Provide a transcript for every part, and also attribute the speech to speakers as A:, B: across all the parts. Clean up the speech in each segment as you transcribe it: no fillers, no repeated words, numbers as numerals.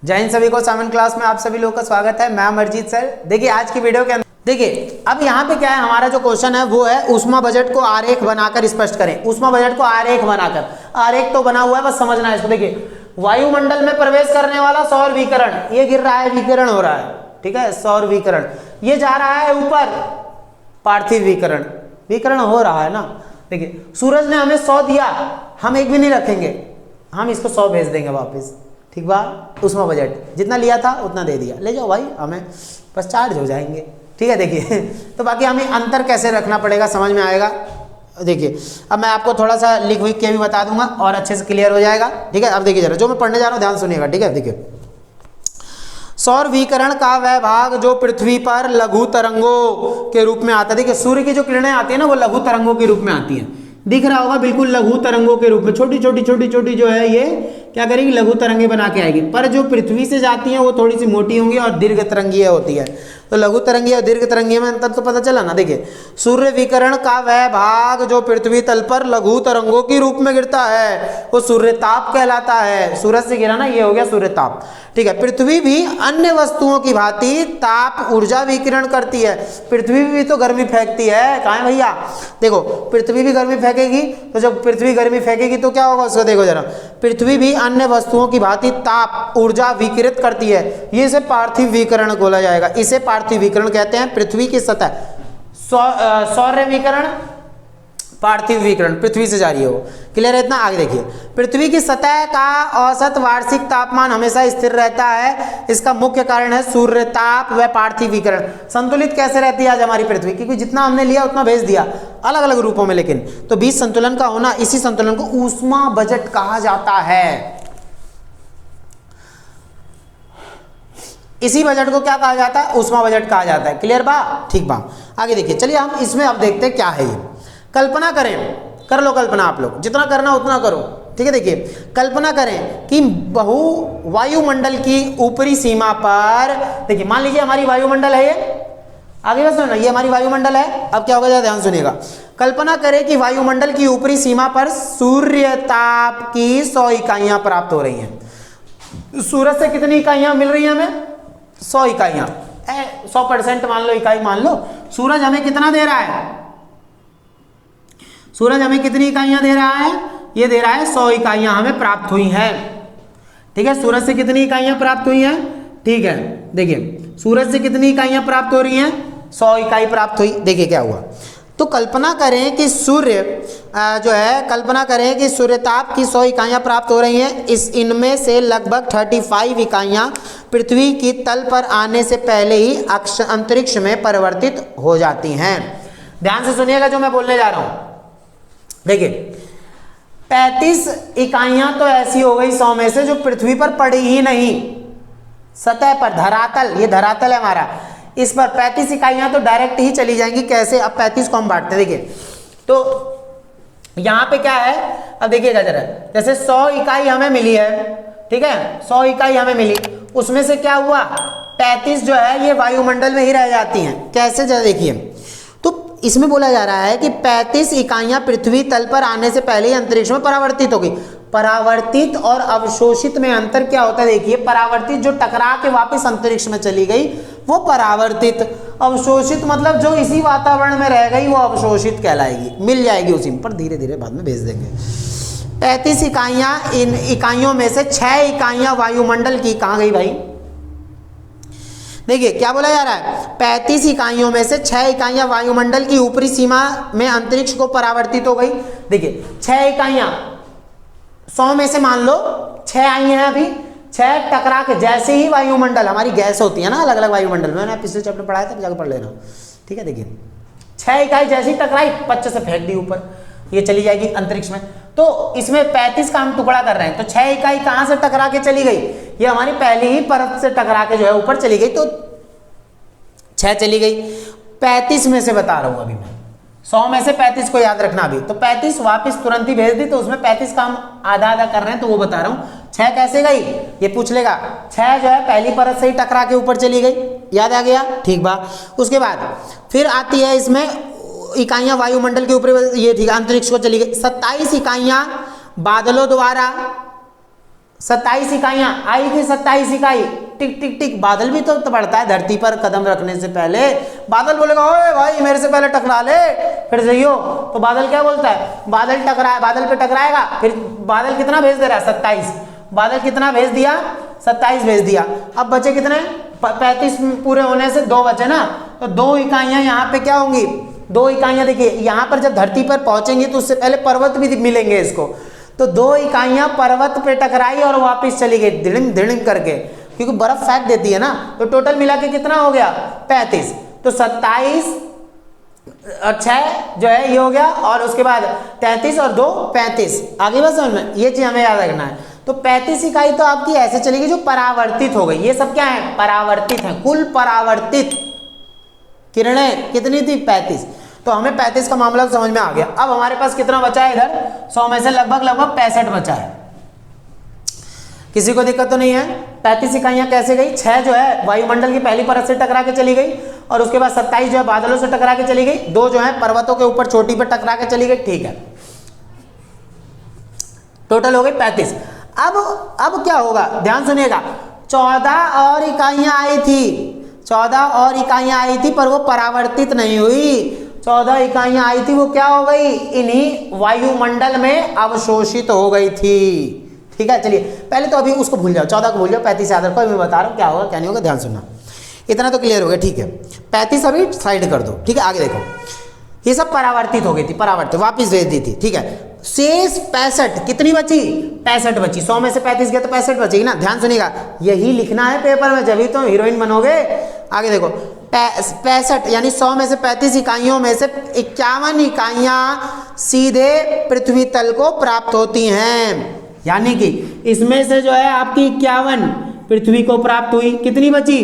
A: जय हिंद सभी को। 7 क्लास में आप सभी लोगों का स्वागत है। मैं अमरजीत सर। देखिए आज की वीडियो के अंदर देखिए अब यहाँ पे क्या है, हमारा जो क्वेश्चन है वो है ऊष्मा बजट को आरेख बनाकर स्पष्ट करें। ऊष्मा बजट को आरेख बनाकर, आरेख तो बना हुआ है, बस समझना है इसको। देखिए वायुमंडल में प्रवेश करने वाला सौर विकिरण, ये गिर रहा है, विकिरण हो रहा है, ठीक है, सौर विकिरण। ये जा रहा है ऊपर, पार्थिव विकिरण, विकिरण हो रहा है ना। देखिए सूरज ने हमें 100 दिया, हम एक भी नहीं रखेंगे, हम इसको 100 भेज देंगे वापस, ठीक बा। ऊष्मा बजट जितना लिया था उतना दे दिया, ले जाओ भाई, हमें बस चार्ज हो जाएंगे, ठीक है। देखिए तो बाकी हमें अंतर कैसे रखना पड़ेगा समझ में आएगा। देखिए अब मैं आपको थोड़ा सा लिख विख के भी बता दूंगा और अच्छे से क्लियर हो जाएगा, ठीक है। अब देखिए जरा जो मैं पढ़ने जा रहा हूँ ध्यान सुनिएगा, ठीक है। देखिए सौर विकिरण का वह भाग जो पृथ्वी पर लघु तरंगों के रूप में आता है। देखिए सूर्य की जो किरणें आती है ना वो लघु तरंगों के रूप में आती हैं, दिख रहा होगा बिल्कुल लघु तरंगों के रूप में, छोटी छोटी जो है ये क्या करेगी, लघु तरंगे बना के आएगी। पर जो पृथ्वी से जाती हैं वो थोड़ी सी मोटी होंगी और दीर्घ तरंगीय होती है। तो लघु तरंगीय और दीर्घ तरंगीय में अंतर तो पता चला ना। देखिए सूर्य विकिरण का वह भाग जो पृथ्वी तल पर लघु तरंगों के रूप में गिरता है वो सूर्य ताप कहलाता है। सूरज से गिरा ना, ये हो गया सूर्य ताप, ठीक है। पृथ्वी भी अन्य वस्तुओं की भांति ताप ऊर्जा विकिरण करती है। पृथ्वी भी तो गर्मी फेंकती है, कहाँ है भैया, देखो पृथ्वी भी गर्मी फेंकेगी, तो जब पृथ्वी गर्मी फेंकेगी तो क्या होगा उसको देखो जरा। पृथ्वी भी अन्य वस्तुओं की भांति ताप ऊर्जा विकिरित करती है, ये इसे पार्थिव विकिरण बोला जाएगा। इसे पार्थिव विकिरण कहते हैं। पृथ्वी की सतह सौर्य विकिरण, पार्थिव विकिरण पृथ्वी से जारी हो, क्लियर है इतना। आगे देखिए पृथ्वी की सतह का औसत वार्षिक तापमान हमेशा स्थिर रहता है। इसका मुख्य कारण है सूर्य ताप व पार्थिव विकिरण। संतुलित कैसे रहती है आज हमारी पृथ्वी, क्योंकि जितना हमने लिया उतना भेज दिया अलग अलग रूपों में, लेकिन तो बीच संतुलन का होना, इसी संतुलन को ऊष्मा बजट कहा जाता है। इसी बजट को क्या कहा जाता है, ऊष्मा बजट कहा जाता है, क्लियर बा, ठीक बा। आगे देखिए चलिए हम इसमें अब देखते हैं क्या है ये। कल्पना करें, कर लो कल्पना, आप लोग जितना करना उतना करो, ठीक है। देखिए कल्पना करें कि बहु वायुमंडल की ऊपरी सीमा पर, देखिए मान लीजिए हमारी वायुमंडल है ये, आगे बस सुनो, ये हमारी वायुमंडल है। अब क्या होगा ध्यान सुनिएगा। कल्पना करें कि वायुमंडल की ऊपरी सीमा पर सूर्य ताप की 100 इकाइयां प्राप्त हो रही हैं। सूरज से कितनी इकाइयां मिल रही हैं हमें, 100 इकाइयां, 100% मान लो, इकाई मान लो। सूरज हमें कितना दे रहा है, सूरज हमें कितनी इकाइयां दे रहा है, ये दे रहा है 100 इकाइयां हमें प्राप्त हुई हैं, ठीक है। सूरज से कितनी इकाइयां प्राप्त हुई हैं, ठीक है। देखिए सूरज से कितनी इकाइयां प्राप्त हो रही हैं, 100 इकाई प्राप्त हुई। देखिए क्या हुआ, तो कल्पना करें कि सूर्य जो है, कल्पना करें कि सूर्य ताप की 100 इकाइयां प्राप्त हो रही हैं। इनमें से लगभग 35 इकाइयां पृथ्वी की तल पर आने से पहले ही अंतरिक्ष में परिवर्तित हो जाती हैं। ध्यान से सुनिएगा जो मैं बोलने जा रहा हूं। देखिए 35 इकाइयां तो ऐसी हो गई 100 में से जो पृथ्वी पर पड़ी ही नहीं, सतह पर, धरातल, ये धरातल है हमारा, इस पर 35 इकाइयां तो डायरेक्ट ही चली जाएंगी। कैसे, अब 35 को हम बांटते हैं। देखिए तो यहां पे क्या है, अब देखिएगा जरा, जैसे 100 इकाई हमें मिली है, ठीक है, 100 इकाई हमें मिली, उसमें से क्या हुआ, 35 जो है ये वायुमंडल में ही रह जाती हैं। कैसे, जरा देखिए, तो इसमें बोला जा रहा है कि 35 इकाइयां पृथ्वी तल पर आने से पहले ही अंतरिक्ष में परावर्तित हो गई। परावर्तित और अवशोषित में अंतर क्या होता है, देखिए परावर्तित जो टकरा के वापस अंतरिक्ष में चली गई वो परावर्तित, अवशोषित मतलब जो इसी वातावरण में रह गई वो अवशोषित कहलाएगी, मिल जाएगी उसी पर, धीरे धीरे बाद में भेज देंगे। 35 इकाइयां, इन इकाइयों में से 6 इकाइयां वायुमंडल की कहाँ गई भाई, देखिए क्या बोला जा रहा है, 35 इकाइयों में से 6 इकाइयां वायुमंडल की ऊपरी सीमा में अंतरिक्ष को परावर्तित हो गई। देखिए 6 इकाइयां 100 में से मान लो 6 आई हैं, अभी 6 टकरा के, जैसे ही वायुमंडल, हमारी गैस होती है ना अलग अलग वायुमंडल में, मैंने पिछले चैप्टर पढ़ाया था, जाकर पढ़ लेना, ठीक है। देखिए 6 इकाई जैसे ही टकराई, 25 से फेंक दी ऊपर, ये चली जाएगी अंतरिक्ष में। तो इसमें 35 का हम टुकड़ा कर रहे हैं, तो 6 इकाई कहां से टकरा के चली गई, ये हमारी पहली ही परत से टकरा के जो है ऊपर चली गई, तो 6 चली गई। 35 में से बता रहा हूं अभी मैं, 100 में से 35 को याद रखना अभी, तो 35 वापस तुरंत ही भेज दी, तो उसमें 35 का हम आधा आधा कर रहे हैं, तो वो बता रहा हूं। 6 कैसे गई ये पूछ लेगा, 6 जो है पहली परत से ही टकरा के ऊपर चली गई, याद आ गया, ठीक बा। उसके बाद फिर आती है इसमें इकाइयां वायुमंडल के ऊपर, ये ठीक है, अंतरिक्ष को चली गई। 27 इकाइयां बादलों द्वारा 27 इकाइयां आई थी, 27 इकाई। टिक टिक टिक, बादल भी तो पड़ता है धरती पर कदम रखने से पहले। बादल बोलेगा ओए भाई मेरे से पहले टकरा ले, फिर सही हो। तो बादल क्या बोलता है, बादल टकराए, बादल पे टकराएगा, फिर बादल कितना भेज दे रहा है 27, बादल कितना भेज दिया 27 भेज दिया। अब बचे कितने 35 पूरे होने से 2 बचे ना, तो 2 इकाइयां यहाँ पे क्या होंगी, 2 इकाइयां। देखिए यहाँ पर जब धरती पर पहुंचेंगी तो उससे पहले पर्वत भी मिलेंगे इसको, तो 2 इकाइयां पर्वत पे टकराई और वापस चली गई धिड़िम धिड़िम करके, क्योंकि बर्फ फेंक देती है ना। तो टोटल मिला के कितना हो गया 35। तो 27 और 6 जो है ये हो गया, और उसके बाद 33 और 2 35। आगे बस समझ में, ये चीज हमें याद रखना है। तो 35 इकाई तो आपकी ऐसे चलेगी जो परावर्तित हो गई। ये सब क्या है, परावर्तित है। कुल परावर्तित किरणें कितनी थी 35। तो हमें 35 का मामला समझ में आ गया। अब हमारे पास कितना बचा है इधर, 100 में से लगभग 65 बचा है। किसी को दिक्कत तो नहीं है। 35 इकाइयां कैसे गई, 6 जो है वायुमंडल की पहली परत से टकरा के चली गई, और उसके बाद 27 जो है बादलों से टकरा के चली गई, 2 जो है पर्वतों के ऊपर चोटी पर टकरा के चली गई। ठीक है, टोटल हो गई 35। अब क्या होगा, ध्यान सुनिएगा। 14 और इकाइयां आई थी, 14 और इकाइयां आई थी, पर वो परावर्तित नहीं हुई। 14 इकाइयां आई थी, वो क्या हो गई, इन्हीं वायुमंडल में अवशोषित हो गई थी। ठीक है, चलिए पहले तो अभी उसको भूल जाओ, 14 को भूल जाओ, 35 याद रखो। मैं बता रहा हूँ क्या होगा क्या नहीं होगा, ध्यान सुनना। इतना तो क्लियर हो गया, ठीक है। 35 अभी साइड कर दो, ठीक है। आगे देखो, ये सब परावर्तित हो गई थी, परावर्तित वापिस भेज दी थी, ठीक है। शेष 65 कितनी बची, 65 बची। 100 में से 35 गया तो 65 बचेगी ना। ध्यान सुनिएगा, यही लिखना है पेपर में, जब ही तो हीरोइन बनोगे। आगे देखो, 65 यानी 100 में से 35 इकाइयों में से 51 इकाइयां सीधे पृथ्वी तल को प्राप्त होती हैं। यानी कि इसमें से जो है आपकी 51 पृथ्वी को प्राप्त हुई, कितनी बची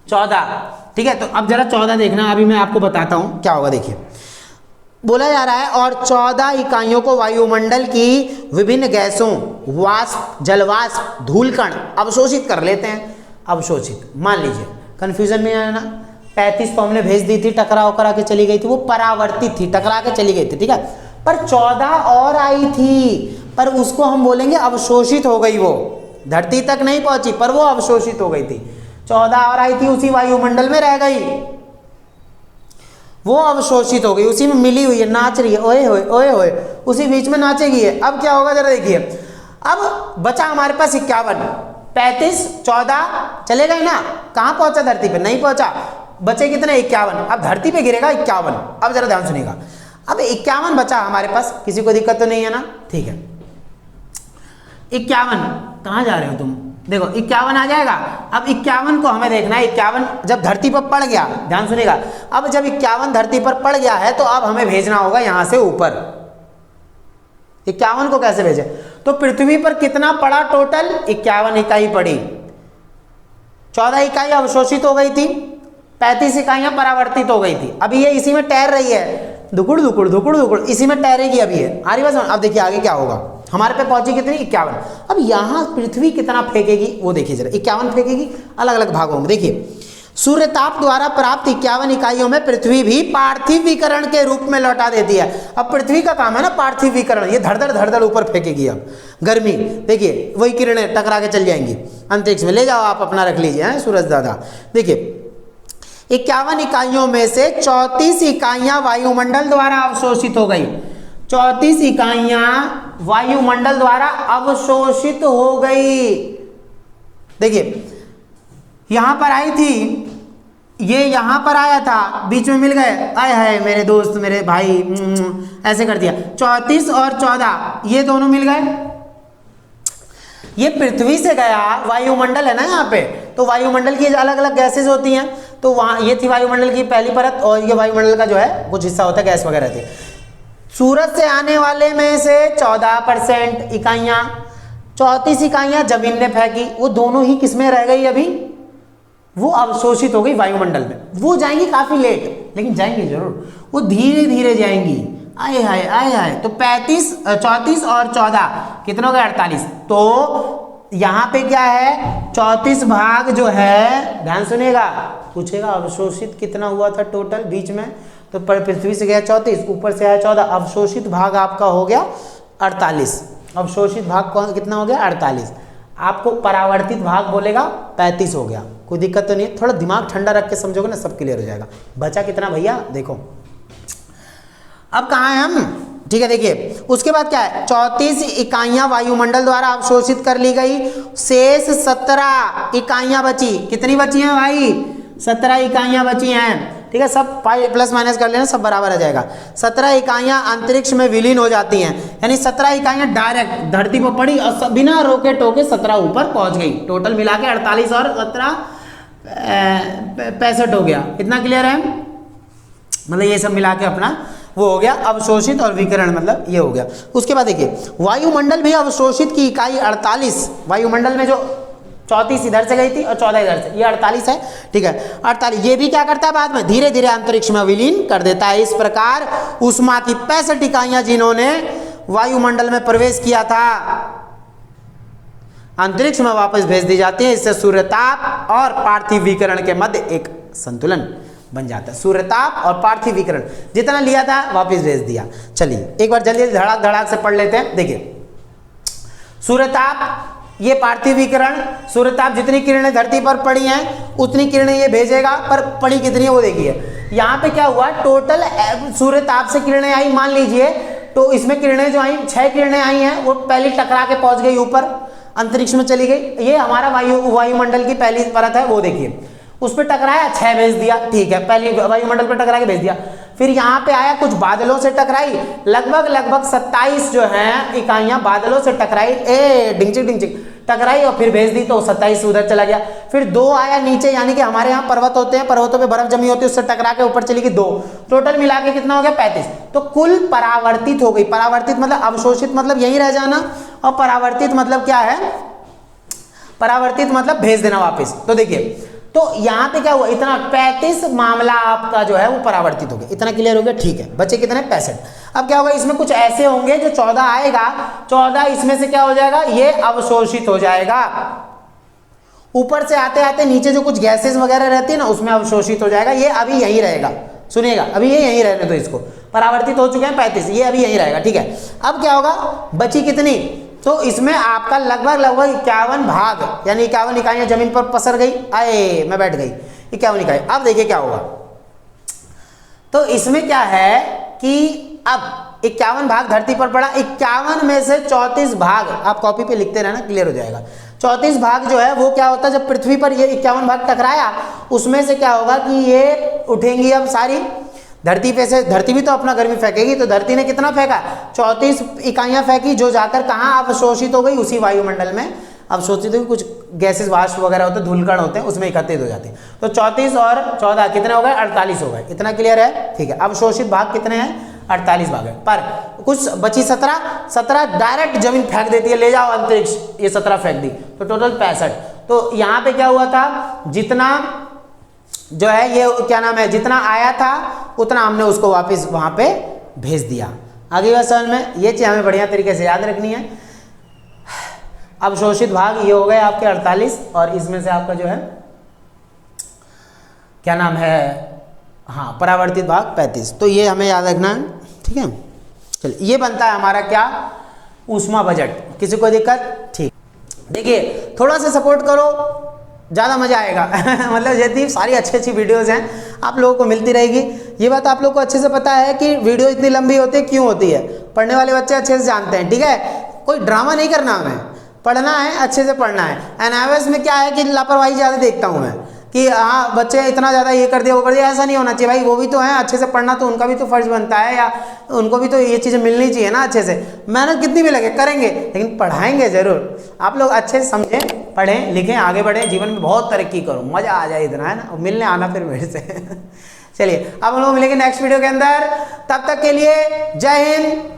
A: 14। ठीक है, तो अब जरा 14 देखना, अभी मैं आपको बताता हूं क्या होगा। देखिए बोला जा रहा है, और 14 इकाइयों को वायुमंडल की विभिन्न गैसों, वाष्प, जलवाष्प, धूलकण अवशोषित कर लेते हैं। अवशोषित, मान लीजिए कंफ्यूजन में आया ना, 35 तो हमने भेज दी थी, टकरा करा के चली गई थी, वो परावर्तित थी, टकरा के चली गई थी, ठीक है। पर 14 और आई थी, पर उसको हम बोलेंगे अवशोषित हो गई, वो धरती तक नहीं पहुंची, पर वो अवशोषित हो गई थी। 14 और आई थी, उसी वायुमंडल में रह गई, वो अवशोषित हो गई, उसी में मिली हुई है, नाच रही है, ओए होए ओए होए, उसी बीच में नाचेगी है। अब क्या होगा जरा देखिए, अब बचा हमारे पास 51, 35, 14 चले गए ना, कहां पहुंचा, धरती पे नहीं पहुंचा, बचे कितने 51। अब धरती पे गिरेगा 51। अब जरा ध्यान सुनिएगा, अब 51 बचा हमारे पास, किसी को दिक्कत तो नहीं है ना, ठीक है। 51 कहां जा रहे हो तुम, देखो 51 आ जाएगा। अब 51 को हमें देखना है, 51 जब धरती पर पड़ गया, ध्यान सुनिएगा, अब जब 51 धरती पर पड़ गया है तो अब हमें भेजना होगा यहां से ऊपर। 51 को कैसे भेजे, तो पृथ्वी पर कितना पड़ा टोटल, 51 इकाई पड़ी। 14 इकाई अवशोषित हो गई थी, 35 इकाइयां परावर्तित हो गई थी। अभी ये इसी में तैर रही है, दुकुड़ दुकुड़ दुकुड़ दुकुड़, इसी में तैरेगी अभी है। आ रही बात। अब देखिए आगे क्या होगा, हमारे पे पहुंची कितनी 51। अब यहां पृथ्वी कितना फेंकेगी वो देखिए जरा, 51 फेंकेगी अलग अलग भागों में। देखिए सूर्यताप द्वारा प्राप्त 51 इकाइयों में पृथ्वी भी पार्थिवीकरण के रूप में लौटा देती है। अब पृथ्वी का काम है ना पार्थिवीकरण, ये धड़ धड़ ऊपर फेंकेगी। अब गर्मी देखिए, वही किरणें टकरा के चल जाएंगी अंतरिक्ष में। ले जाओ आप अपना रख लीजिए सूरज दादा। देखिए 51 इकाइयों में से 34 इकाइयां वायुमंडल द्वारा अवशोषित हो गई। 34 इकाइयां वायुमंडल द्वारा अवशोषित हो गई। देखिए यहां पर आई थी, ये यहां पर आया था, बीच में मिल गए, आए हाय मेरे दोस्त मेरे भाई, ऐसे कर दिया। 34 और 14 ये दोनों मिल गए। ये पृथ्वी से गया, वायुमंडल है ना यहाँ पे, तो वायुमंडल की अलग अलग गैसेज होती हैं। तो वहां ये थी वायुमंडल की पहली परत, और ये वायुमंडल का जो है कुछ हिस्सा होता है, गैस वगैरह थी। सूरज से आने वाले में से 14% इकाइयां, 34 इकाइयां जमीन ने फेंकी, वो दोनों ही किसमें रह गई, अभी वो अवशोषित हो गई वायुमंडल में। वो जाएंगी काफी लेट, लेकिन जाएंगी जरूर, वो धीरे धीरे जाएंगी। आए हाय आए हाय। तो 34 और 14 कितनों का 48। तो यहां पे क्या है, 34 भाग जो है, ध्यान सुनिएगा, पूछेगा अवशोषित कितना हुआ था टोटल बीच में, तो पृथ्वी से गया 34, ऊपर से आया 14, अवशोषित भाग आपका हो गया 48। अवशोषित भाग कौन कितना हो गया 48। आपको परावर्तित भाग बोलेगा 35 हो गया। कोई दिक्कत तो नहीं है, थोड़ा दिमाग ठंडा रख के समझोगे ना सब क्लियर हो जाएगा। बचा कितना भैया देखो, अब कहाँ हैं हम, ठीक है। देखिए उसके बाद क्या है, 34 इकाइयां वायुमंडल द्वारा अवशोषित कर ली गई, शेष 17 इकाइयां बची। कितनी बची हैं भाई, 17 इकाइयां बची हैं, ठीक है। सब प्लस माइनस कर लेना, सब बराबर आ जाएगा। 17 इकाइयां अंतरिक्ष में विलीन हो जाती हैं, यानी 17 इकाइयां डायरेक्ट धरती पर पड़ी और बिना रोके टोके 17 ऊपर पहुंच गई। टोटल मिला के 48 और 17 65 हो गया। इतना क्लियर है, मतलब ये सब मिला के अपना वो हो गया अवशोषित और विकिरण, मतलब ये हो गया। उसके बाद देखिए वायुमंडल भी अवशोषित की इकाई 48, वायुमंडल में जो 34 इधर से गई थी और 14 इधर से, ये 48 है, ठीक है। 48 ये भी क्या करता है बाद में धीरे धीरे अंतरिक्ष में विलीन कर देता है। इस प्रकार ऊष्मा की 65 इकाइयां जिन्होंने वायुमंडल में प्रवेश किया था अंतरिक्ष में वापस भेज दी जाती है। इससे सूर्यताप और पार्थिव विकिरण के मध्य एक संतुलन बन जाता है। सूर्यताप और पार्थिव विकिरण जितना लिया था वापस भेज दिया। चलिए एक बार जल्दी धड़ाक धड़ाक से पढ़ लेते हैं। देखिए सूर्यताप, ये पार्थिव विकिरण, सूर्यताप जितनी किरणें धरती पर पड़ी हैं उतनी किरणें ये भेजेगा, पर पड़ी कितनी है वो देखिए। यहाँ पे क्या हुआ, टोटल सूर्यताप से किरणें आई मान लीजिए, तो इसमें किरणें जो आई 6 किरणें आई हैं, वो पहली टकरा के पहुंच गई ऊपर अंतरिक्ष में चली गई। ये हमारा वायुमंडल की पहली परत है, वो देखिए उस पर टकराया 6 भेज दिया, ठीक है, पहली वायुमंडल पर टकरा के भेज दिया। फिर यहाँ पे आया कुछ बादलों से टकराई, लगभग 27 जो है इकाइयां बादलों से टकराई, डिंचिक टकराई और फिर भेज दी, तो 27 उधर चला गया। फिर 2 आया नीचे, यानी कि हमारे यहाँ पर्वत होते हैं, पर्वतों पे बर्फ जमी होती है, उससे टकरा के ऊपर चली गई 2, टोटल मिला के कितना हो गया 35। तो कुल परावर्तित हो गई। परावर्तित मतलब अवशोषित मतलब यही रह जाना, और परावर्तित मतलब क्या है, परावर्तित मतलब भेज देना वापस। तो देखिए तो यहाँ पे क्या हुआ, इतना 35 मामला आपका जो है वो परावर्तित हो गया। इतना क्लियर हो गया, ठीक है। बचे कितने 65। अब क्या होगा, इसमें कुछ ऐसे होंगे जो 14 आएगा, 14 इसमें से क्या हो जाएगा, ये अवशोषित हो जाएगा। ऊपर से आते आते नीचे जो कुछ गैसेस वगैरह रहती है ना, उसमें अवशोषित हो जाएगा। ये अभी यहीं रहेगा, सुनिएगा, अभी ये यहीं रहने दो इसको। परावर्तित हो चुके हैं 35, ये अभी यहीं रहेगा, ठीक है। अब क्या होगा, बची कितनी, तो इसमें आपका लगभग 51 भाग, यानी 51 इकाइयां जमीन पर पसर गई। आए मैं बैठ गई 51 इकाई। अब देखिए क्या होगा, तो इसमें क्या है कि अब 51 भाग धरती पर पड़ा, 51 में से 34 भाग, आप कॉपी पे लिखते रहना क्लियर हो जाएगा। 34 भाग जो है वो क्या होता है, जब पृथ्वी पर ये 51 भाग टकराया, उसमें से क्या होगा कि ये उठेंगी अब सारी धरती पे से। धरती भी तो अपना गर्मी फेंकेगी, तो धरती ने कितना फेंका, 34 इकाइयां फेंकी, जो जाकर कहाँ अवशोषित हो गई, उसी वायुमंडल में अवशोषित हुई। कुछ गैसेस वाष्प वगैरह होते हैं, धूलकण होते हैं, उसमें एकत्रित हो जाते हैं। तो 34 और 14 कितने हो गए, 48 हो गए। इतना क्लियर है, ठीक है। अवशोषित भाग कितने हैं, 48 भाग है, पर कुछ बची 17 डायरेक्ट जमीन फेंक देती है, ले जाओ अंतरिक्ष, ये 17 फेंक दी, तो टोटल 65। तो यहाँ पे क्या हुआ था, जितना जो है ये क्या नाम है, जितना आया था उतना हमने उसको वापस वहां पे भेज दिया। आगे बात समझ में, ये चीज हमें बढ़िया तरीके से याद रखनी है। अवशोषित भाग ये हो गए आपके 48, और इसमें से आपका जो है क्या नाम है, हाँ, परावर्तित भाग 35। तो ये हमें याद रखना है, ठीक है। चलिए ये बनता है हमारा क्या, ऊष्मा बजट। किसी को दिक्कत, ठीक। देखिए थोड़ा सा सपोर्ट करो, ज़्यादा मजा आएगा मतलब जितनी सारी अच्छी वीडियोस हैं आप लोगों को मिलती रहेगी। ये बात आप लोगों को अच्छे से पता है कि वीडियो इतनी लंबी होती है क्यों होती है, पढ़ने वाले बच्चे अच्छे से जानते हैं, ठीक है। कोई ड्रामा नहीं करना, हमें पढ़ना है, अच्छे से पढ़ना है। एनआईएस में क्या है कि लापरवाही ज़्यादा देखता हूँ मैं, कि हाँ बच्चे इतना ज़्यादा ये कर दिया वो कर दिया, ऐसा नहीं होना चाहिए भाई। वो भी तो है, अच्छे से पढ़ना तो उनका भी तो फर्ज बनता है, या उनको भी तो ये चीज़ें मिलनी चाहिए ना अच्छे से। मेहनत कितनी भी लगे करेंगे, लेकिन पढ़ाएंगे ज़रूर। आप लोग अच्छे से समझें, पढ़ें, लिखें, आगे बढ़ें, जीवन में बहुत तरक्की करो, मज़ा आ जाए इतना, है ना। मिलने आना फिर मेरे से चलिए अब हम लोग मिलेंगे नेक्स्ट वीडियो के अंदर, तब तक के लिए जय हिंद।